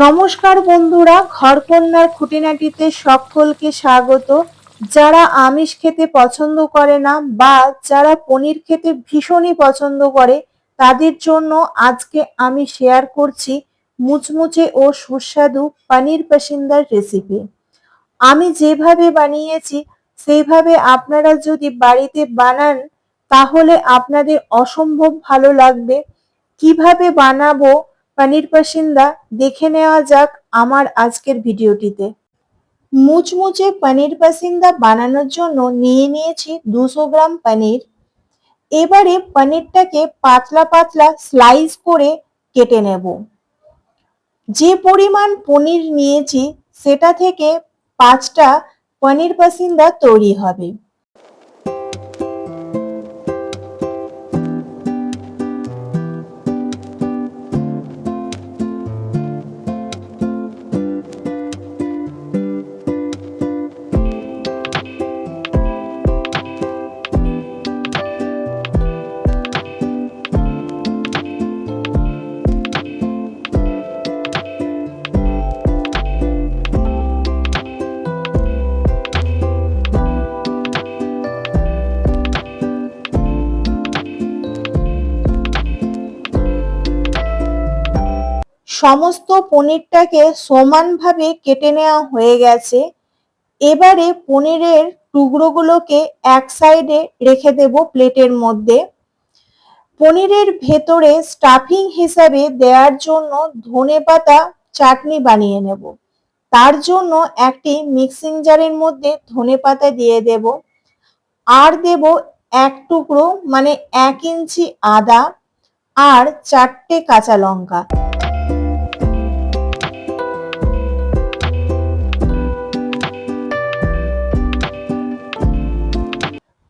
নমস্কার বন্ধুরা, ঘরকন্যার খুঁটিনাটিতে সকলকে স্বাগত। যারা আমিষ খেতে পছন্দ করে না বা যারা পনির খেতে ভীষণই পছন্দ করে তাদের জন্য আজকে আমি শেয়ার করছি মুচমুচে ও সুস্বাদু পনির পাসিন্দার রেসিপি। আমি যেভাবে বানিয়েছি সেইভাবে আপনারা যদি বাড়িতে বানান তাহলে আপনাদের অসম্ভব ভালো লাগবে। কিভাবে বানাবো পনির পাসিন্দা দেখে নেওয়া যাক আমার আজকের ভিডিওটিতে। মুচমুচে পনির পাসিন্দা বানানোর জন্য নিয়ে নিয়েছি 200 গ্রাম পনির। এবারে পনিরটাকে পাতলা পাতলা স্লাইস করে কেটে নেব। যে পরিমাণ পনির নিয়েছি সেটা থেকে 5টা পনির পাসিন্দা তৈরি হবে। সমস্ত পনিরটাকে সমানভাবে কেটে নেওয়া হয়ে গেছে। এবারে পনিরের টুকরোগুলোকে এক সাইডে রেখে দেব প্লেটের মধ্যে। পনিরের ভেতরে স্টাফিং হিসাবে দেওয়ার জন্য ধনেপাতা চাটনি বানিয়ে নেব। তার জন্য একটি মিক্সিং জারের মধ্যে ধনেপাতা দিয়ে দেব, আর দেব এক টুকরো মানে 1 ইঞ্চি আদা আর 4টে কাঁচা লঙ্কা।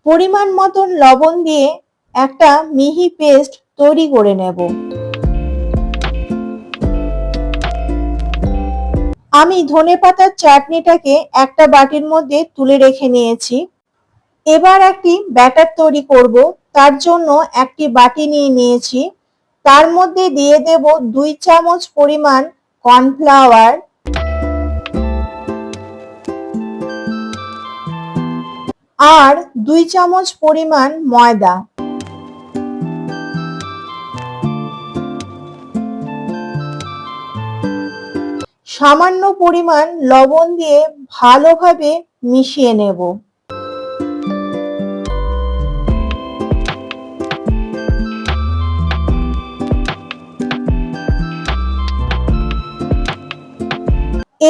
পরিমাণ মতন লবণ দিয়ে একটা মিহি পেস্ট তৈরি করে নেব। আমি ধনেপাতার চাটনিটাকে একটা বাটির মধ্যে তুলে রেখে নিয়েছি। এবার একটি ব্যাটার তৈরি করব। তার জন্য একটি বাটি নিয়ে নিয়েছি। তার মধ্যে দিয়ে দেব 2 চামচ পরিমাণ কর্নফ্লাওয়ার, আর 2 চামচ পরিমাণ ময়দা। সামান্য পরিমাণ লবণ দিয়ে ভালোভাবে মিশিয়ে নেব।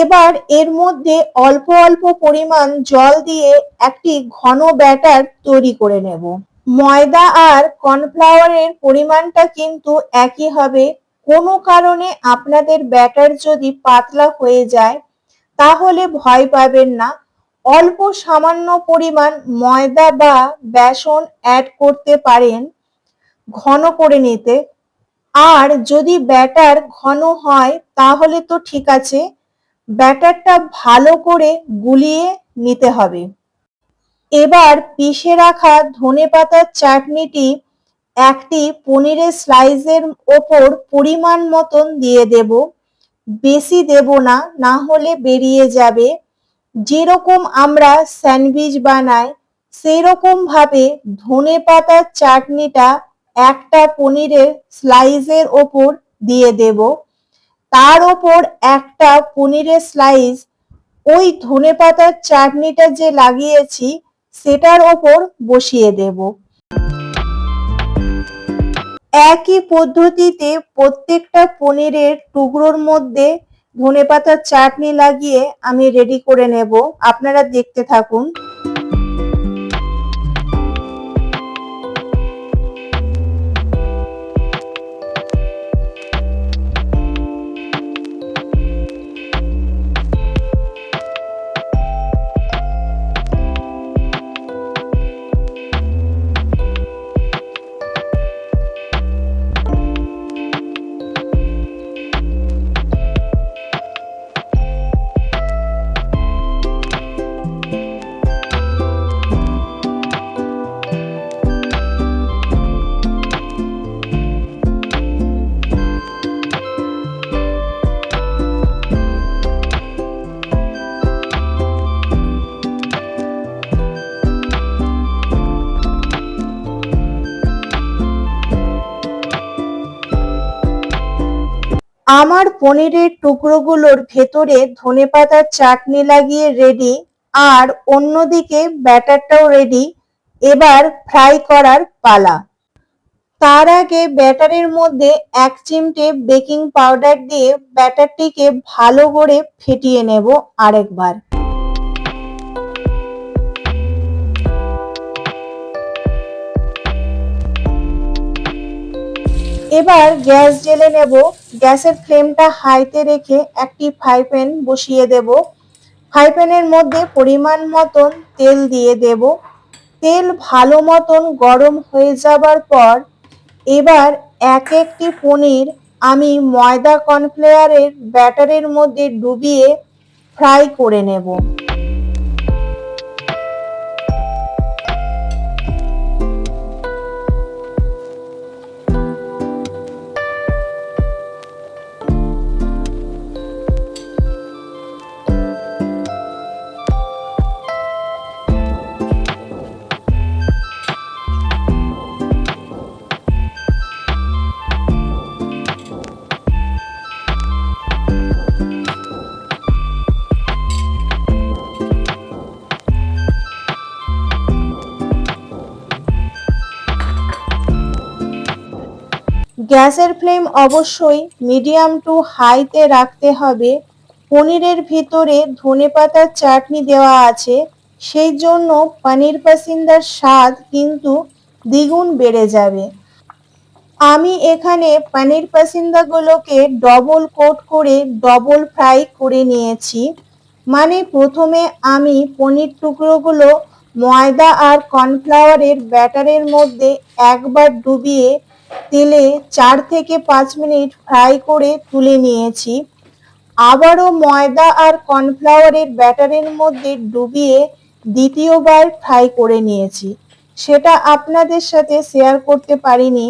এবার এর মধ্যে অল্প অল্প পরিমাণ জল দিয়ে একটি ঘন ব্যাটার তৈরি করে নেব। ময়দা আর কর্নফ্লাওয়ারের পরিমাণটা কিন্তু একই হবে। কোনো কারণে আপনাদের ব্যাটার যদি পাতলা হয়ে যায় তাহলে ভয় পাবেন না। অল্প সামান্য পরিমাণ ময়দা বা বেসন অ্যাড করতে পারেন ঘন করে নিতে। আর যদি ব্যাটার ঘন হয় তাহলে তো ঠিক আছে, ব্যাটারটা ভালো করে গুলিয়ে নিতে হবে। এবার পিষে রাখা ধনেপাতার চাটনিটি একটি পনিরের স্লাইসের ওপর পরিমাণ মতন দিয়ে দেব। বেশি দেব না, না হলে বেরিয়ে যাবে। যেরকম আমরা স্যান্ডউইচ বানাই সেই রকম ভাবে ধনেপাতার চাটনিটা একটা পনিরের স্লাইসের ওপর দিয়ে দেব। তার ওপর একটা পনিরের স্লাইস ওই ধনেপাতার চাটনিটা যে লাগিয়েছি সেটার ওপর বসিয়ে দেব। একই পদ্ধতিতে প্রত্যেকটা পনিরের টুকরোর মধ্যে ধনেপাতার চাটনি লাগিয়ে আমি রেডি করে নেব। আপনারা দেখতে থাকুন। আমার পনিরের টুকরোগুলোর ভেতরে ধনেপাতার চাটনি লাগিয়ে রেডি, আর অন্যদিকে ব্যাটারটাও রেডি। এবার ফ্রাই করার পালা। তার আগে ব্যাটারের মধ্যে 1 চিমটে বেকিং পাউডার দিয়ে ব্যাটারটিকে ভালো করে ফেটিয়ে নেব আরেকবার। এবার গ্যাস জ্বেলে নেব। গ্যাসের ফ্লেমটা হাইতে রেখে একটি ফ্রাই প্যান বসিয়ে দেব। ফ্রাই প্যানের মধ্যে পরিমাণ মতন তেল দিয়ে দেব। তেল ভালো মতন গরম হয়ে যাবার পর এবার একটি পনির আমি ময়দা কর্নফ্লাওয়ারের ব্যাটারের মধ্যে ডুবিয়ে ফ্রাই করে নেব। গ্যাসের ফ্লেম অবশ্যই মিডিয়াম টু হাইতে রাখতে হবে। পনিরের ভিতরে ধনেপাতার চাটনি দেওয়া আছে, সেই জন্য পনির পাসিন্দার স্বাদ কিন্তু দ্বিগুণ বেড়ে যাবে। আমি এখানে পনির পাসিন্দাগুলোকে ডবল কোট করে ডবল ফ্রাই করে নিয়েছি। মানে প্রথমে আমি পনির টুকরোগুলো ময়দা আর কর্নফ্লাওয়ারের ব্যাটারের মধ্যে একবার ডুবিয়ে তেলে 4 থেকে 5 মিনিট ফ্রাই করে তুলে নিয়েছি। আবারও ময়দা আর কর্নফ্লাওয়ারের ব্যাটারের মধ্যে ডুবিয়ে দ্বিতীয়বার ফ্রাই করে নিয়েছি। সেটা আপনাদের সাথে শেয়ার করতে পারিনি।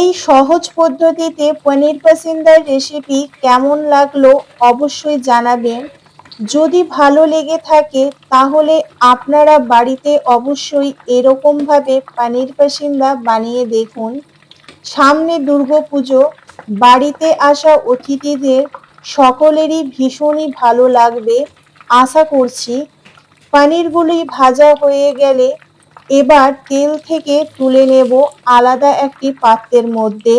এই সহজ পদ্ধতিতে পনির পাসিন্দার রেসিপি কেমন লাগলো অবশ্যই জানাবেন। যদি ভালো লেগে থাকে তাহলে আপনারা বাড়িতে অবশ্যই এরকমভাবে পনির পাসিন্দা বানিয়ে দেখুন। সামনে দুর্গাপুজো, বাড়িতে আসা অতিথিদের সকলেরই ভীষণই ভালো লাগবে আশা করছি। পনিরগুলি ভাজা হয়ে গেলে এবার তেল থেকে তুলে নেব আলাদা একটি পাত্রের মধ্যে।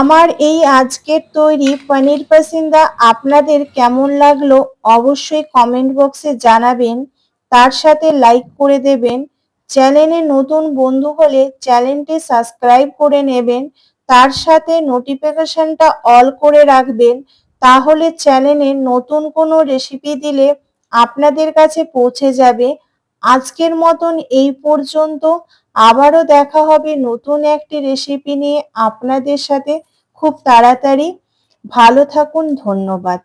আমার এই আজকের তৈরি পনির পাসিন্দা আপনাদের কেমন লাগলো অবশ্যই কমেন্ট বক্সে জানাবেন। তার সাথে লাইক করে দেবেন। চ্যানেলে নতুন বন্ধু হলে চ্যানেলটি সাবস্ক্রাইব করে নেবেন। তার সাথে নোটিফিকেশনটা অল করে রাখবেন, তাহলে চ্যানেলে নতুন কোনো রেসিপি দিলে আপনাদের কাছে পৌঁছে যাবে। আজকের মতন এই পর্যন্ত। আবারও দেখা হবে নতুন একটি রেসিপি নিয়ে আপনাদের সাথে খুব তাড়াতাড়ি। ভালো থাকুন, ধন্যবাদ।